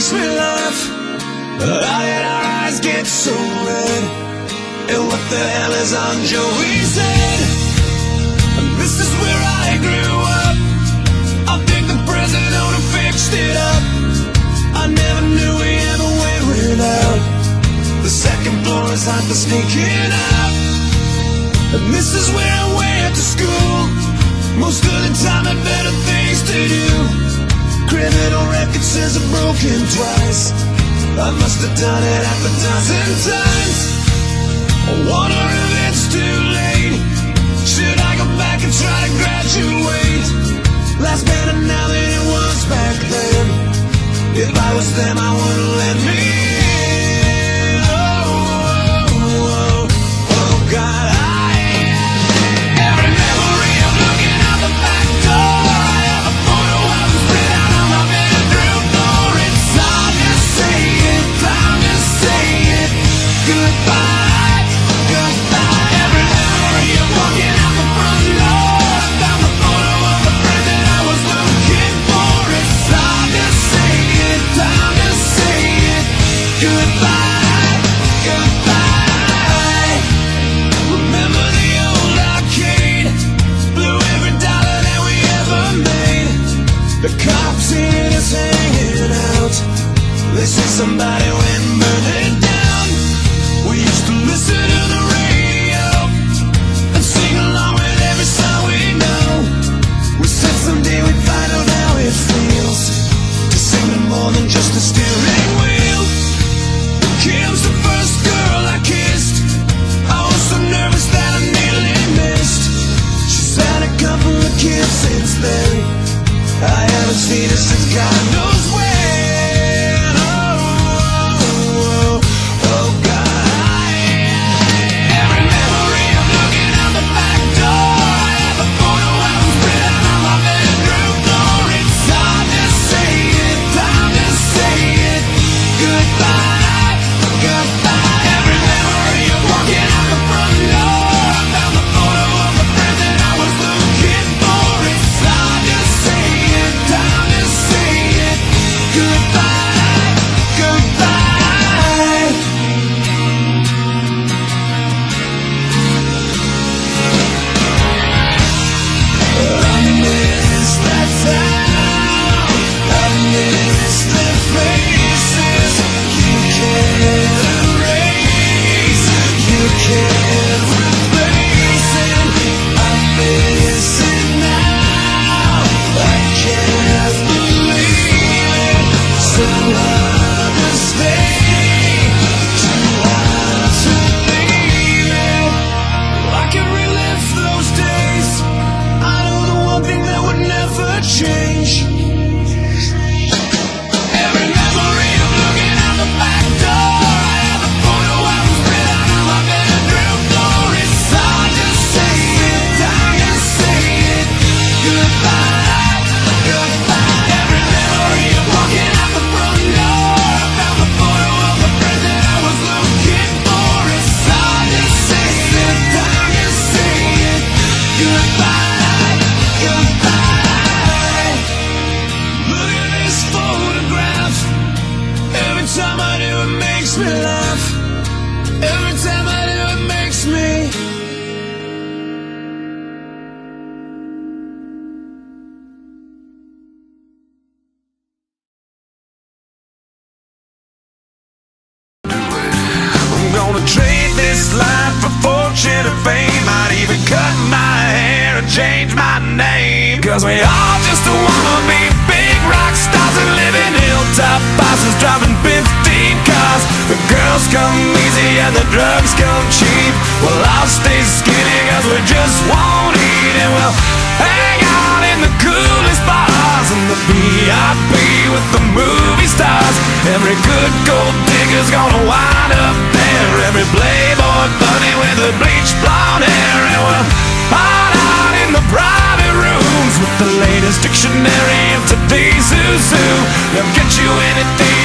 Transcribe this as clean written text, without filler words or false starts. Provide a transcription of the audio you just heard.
makes me laugh. I and our eyes get so red. And what the hell is on Joey's head? And this is where I grew up. I think the president who fixed it up. I never knew we ever went without. The second floor is hot for sneaking up. And this is where I went to school. Most of the time I had better things to do. Criminal record says I've broken twice. I must have done it half a dozen times. I wonder if it's too late. Should I go back and try to graduate? Life's better now than it was back then. If I was them, I wouldn't let me in. Oh God, every memory of looking out the back door. I have a photo of us spread out on my bedroom floor. It's time to say it, time to say it. Goodbye, goodbye. Every memory of walking out the front door. I found the photo of the friend that I was looking for. It's time to say it, time to say it. Goodbye, goodbye. Remember the old arcade? Blew every dollar that we ever made. The cops seen us hanging out. They said somebody went and burned it down. We used to listen to the radio and sing along with every song we know. We said someday we'd find out how it feels to sing with more than just a steering wheel. Kim's the first girl I kissed. I was so nervous that I nearly missed. She's had a couple of kids since then. I haven't seen her since God knows when. Oh God. Every memory of looking out the back door. I have a photo of us spread out on my bedroom floor. It's time to say it, time to say it. Goodbye, goodbye. Every memory of walking out the front door. I found the photo of the friend that I was looking for. It's time to say it, time to say it. Goodbye, goodbye. I miss that town. I miss their faces. You can't erase, you can't replace it. I miss it now. I can't believe it. So hard to stay, too hard to leave it. I can relive those days. I know the one thing that would never change. Every memory of looking out the back door. I have a photo of us spread out on my bedroom floor. It's time to say it, time to say it. Goodbye, goodbye. Every memory of walking out the front door. I found the photo of the friend that I was looking for. It's time to say it, time to say it. Goodbye, goodbye. Look at this photograph. Every time I do it makes me laugh. Every time I do it makes me. I'm gonna trade this life for fortune and fame. I'd even cut my hair and change my name. Cause we all just wanna be big rock stars and live in hilltop houses, driving 15 cars. The girls come easy and the drugs come cheap. Well, I'll stay skinny cause we just won't eat. And we'll hang out in the coolest bars and the VIP with the movie stars. Every good gold digger's gonna wind up there. Every playboy bunny with the bleached blonde hair. And we'll hide out in the private rooms with the latest dictionary of today's who's who. They'll get you anything